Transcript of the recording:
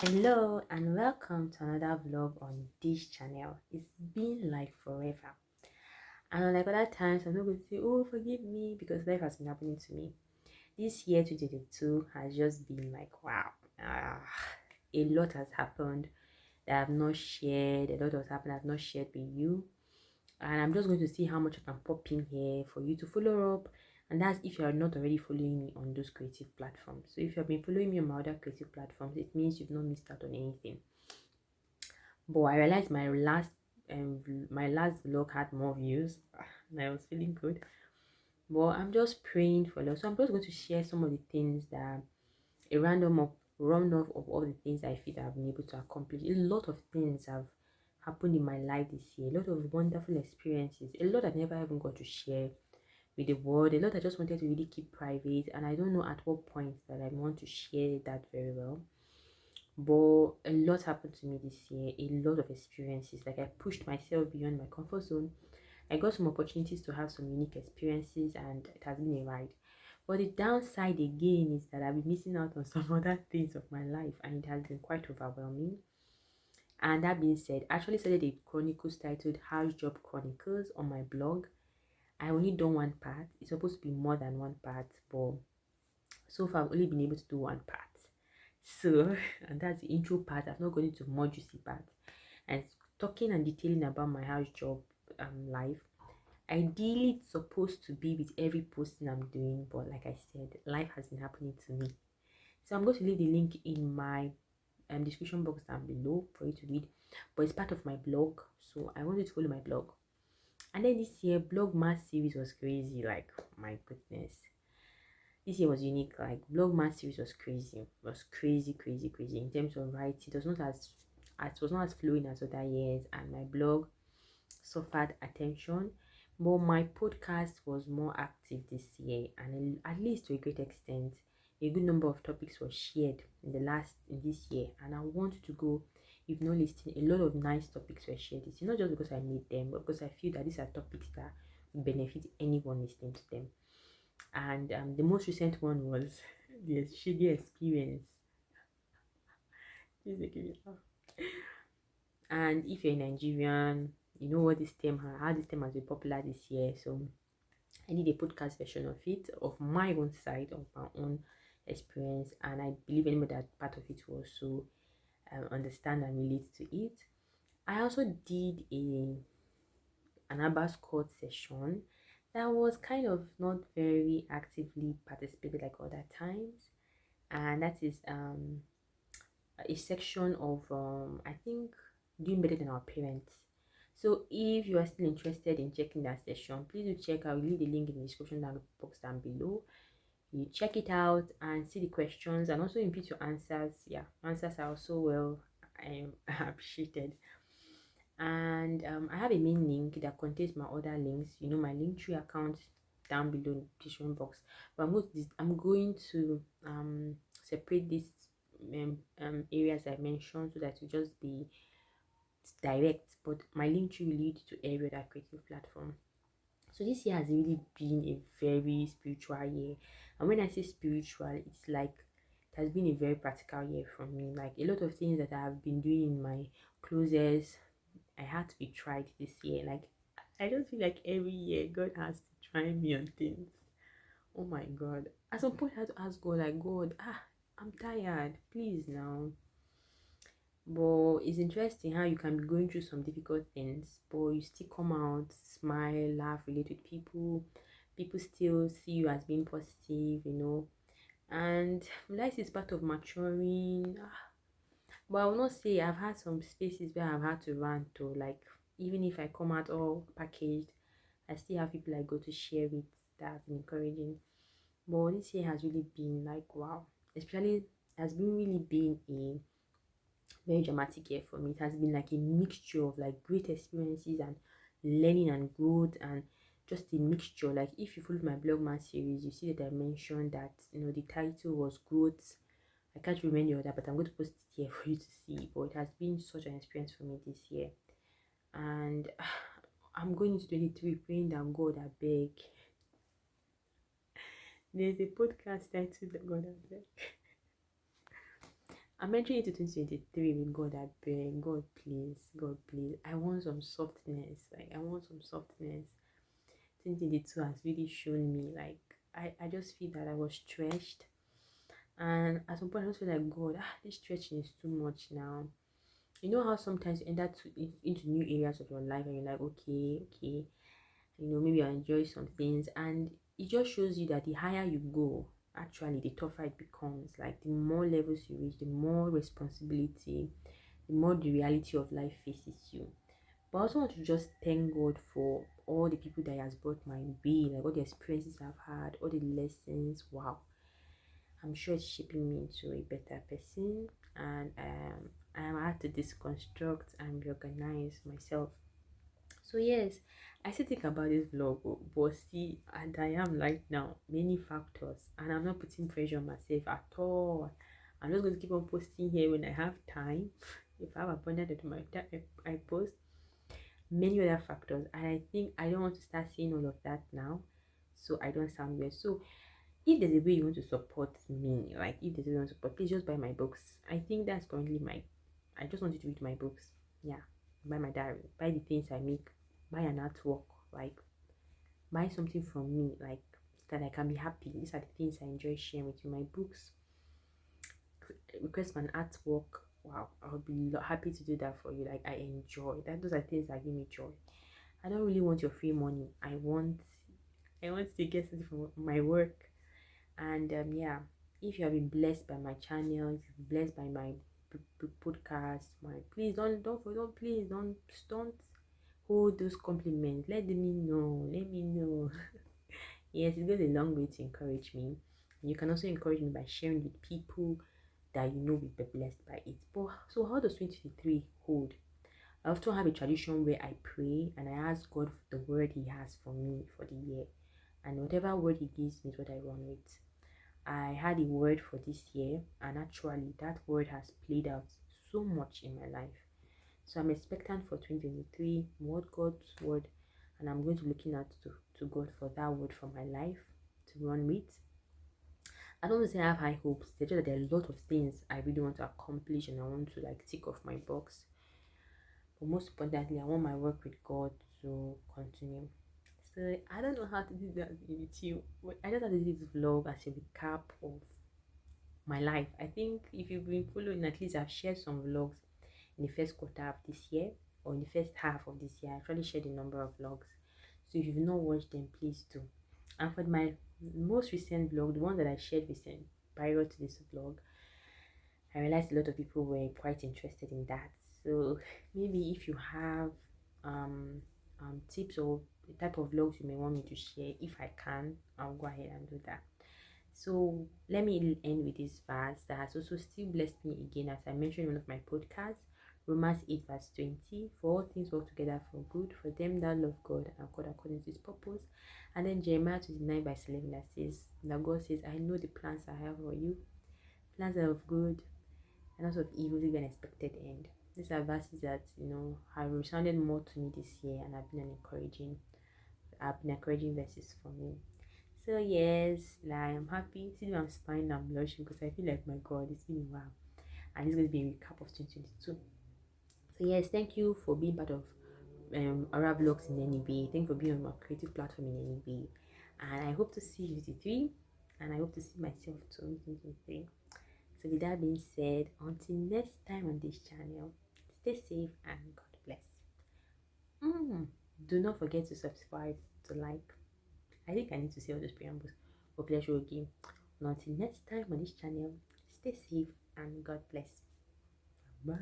Hello and welcome to another vlog on this channel. It's been like forever, and unlike other times, I'm not going to say, "Oh, forgive me," because life has been happening to me. This year, 2022, has just been like wow. Ah, a lot has happened that I've not shared. A lot has happened I've not shared with you, and I'm just going to see how much I can pop in here for you to follow up. And that's if you are not already following me on those creative platforms. So if you have been following me on my other creative platforms, it means you've not missed out on anything. But I realized my last vlog had more views and I was feeling good. But I'm just praying for love. So I'm just going to share some of the things that a run off of all the things I feel that I've been able to accomplish. A lot of things have happened in my life this year, a lot of wonderful experiences, a lot I never even got to share with the world, a lot I just wanted to really keep private, and I don't know at what point that I want to share that very well. But a lot happened to me this year, a lot of experiences. Like I pushed myself beyond my comfort zone. I got some opportunities to have some unique experiences, and it has been a ride. But the downside again is that I've been missing out on some other things of my life, and it has been quite overwhelming. And that being said, I actually started a chronicles titled House Job Chronicles on my blog. I only done one part. It's supposed to be more than one part, but so far I've only been able to do one part. So, and that's the intro part. I've not gone into more juicy part. And talking and detailing about my house job life. Ideally, it's supposed to be with every posting I'm doing, but like I said, life has been happening to me. So I'm going to leave the link in my description box down below for you to read. But it's part of my blog, so I want you to follow my blog. And then this year, blog mass series was crazy. Like my goodness, this year was unique. Like Vlogmas series was crazy. It was crazy in terms of writing. It was not as was not as flowing as other years, and my blog suffered attention. But my podcast was more active this year, and at least to a great extent, a good number of topics were shared in this year. And I want to go, if not listening, a lot of nice topics were shared this year. Not just because I made them, but because I feel that these are topics that benefit anyone listening to them. And the most recent one was the shady experience. Please make me laugh. And if you're a Nigerian, you know what this term how this term has been popular this year. So I did a podcast version of it, of my own side, of my own experience, and I believe anybody that part of it will also understand and relate to it. I also did an Abbas court session that was kind of not very actively participated like other times, and that is a section of I think doing better than our parents. So if you are still interested in checking that session, please do check. I will leave the link in the description down box down below. You check it out and see the questions and also input your answers. Yeah, answers are also well appreciated. And I have a main link that contains my other links. You know, my Linktree account down below in the description box. But I'm going to separate these areas I mentioned so that it will just be direct. But my Linktree will lead to every other creative platform. So this year has really been a very spiritual year. And when I say spiritual, it's like it has been a very practical year for me. Like a lot of things that I have been doing in my closets, I had to be tried this year. Like I just feel like every year God has to try me on things. Oh my God. At some point I had to ask God, like, God, I'm tired. Please now. But it's interesting how you can be going through some difficult things, but you still come out, smile, laugh, relate with people. People still see you as being positive. And life is part of maturing. But I will not say I've had some spaces where I've had to rant to, like, even if I come out all packaged, I still have people I go to share with that have been encouraging. But this year has really been like wow. Especially has been really been a very dramatic year for me. It has been like a mixture of like great experiences and learning and growth, and just a mixture. Like if you follow my blogman series, you see that I mentioned that the title was growth. I can't remember the other, but I'm going to post it here for you to see. But it has been such an experience for me this year, and I'm going into 23 praying that God, I beg, There's a podcast titled God I beg. I'm entering into 2023 with God I beg. God please, God please. I want some softness. Like I want some softness. 2022 has really shown me like I just feel that I was stretched, and at some point I just feel like God, this stretching is too much now. You know how sometimes you enter into new areas of your life and you're like, okay, maybe I enjoy some things, and it just shows you that the higher you go, actually, the tougher it becomes. Like the more levels you reach, the more responsibility, the more the reality of life faces you. But I also want to just thank God for all the people that He has brought my way, like all the experiences I've had, all the lessons. Wow, I'm sure it's shaping me into a better person, and I have to deconstruct and reorganize myself. So yes, I still think about this vlog, but see, and I am right now, many factors, and I'm not putting pressure on myself at all. I'm just going to keep on posting here when I have time. If I have abundant to my time, I post many other factors, and I think I don't want to start saying all of that now, so I don't sound weird. So if there's a way you want to support me, like if there's a way you want to support, please just buy my books. I think that's currently my. I just want you to read my books. Yeah, buy my diary, buy the things I make, buy an artwork, like buy something from me, like that I can be happy. These are the things I enjoy sharing with you. My books, request for an artwork. Wow, I'll be happy to do that for you. Like I enjoy that. Those are things that give me joy. I don't really want your free money. I want to get something from my work. And yeah, if you have been blessed by my channel, if you've been blessed by my podcast, my please don't please don't hold those compliments. Let me know. Let me know. Yes, it goes a long way to encourage me. And you can also encourage me by sharing with people that you know will be blessed by it. But so how does 2023 hold? I often have a tradition where I pray and I ask God for the word He has for me for the year. And whatever word He gives me is what I run with. I had a word for this year, and actually, that word has played out so much in my life. So I'm expectant for 2023, what God's word, and I'm going to be looking at to God for that word for my life to run with. I don't want to say I have high hopes. There's just that there are a lot of things I really want to accomplish and I want to like tick off my box. But most importantly, I want my work with God to continue. So I don't know how to do that with you, but I just have to do this vlog as a recap of my life. I think if you've been following, at least I've shared some vlogs in the first quarter of this year or in the first half of this year. I actually shared a number of vlogs. So if you've not watched them, please do. And for my most recent vlog, the one that I shared recent prior to this vlog, I realized a lot of people were quite interested in that. So maybe if you have um tips or the type of vlogs you may want me to share, if I can, I'll go ahead and do that. So let me end with this verse that has also still blessed me again, as I mentioned in one of my podcasts. Romans 8 verse 20. For all things work together for good for them that love God and called according to His purpose. And then Jeremiah 29 by 11 that says that God says, I know the plans I have for you, plans are of good and not of evil, to give an expected end. These are verses that have resounded more to me this year and have been encouraging verses for me. So yes, like I'm happy. See, I'm smiling, I'm blushing because I feel like my God, it's been a while, and it's going to be a recap of 2022. So yes, thank you for being part of O.R.A vlogs in any way. Thank you for being on my creative platform in any way, and I hope to see you 23, and I hope to see myself too in 2023. So with that being said, until next time on this channel, stay safe and God bless. Do not forget to subscribe, to like. I think I need to say all those preambles for pleasure again. And until next time on this channel, stay safe and God bless. Bye.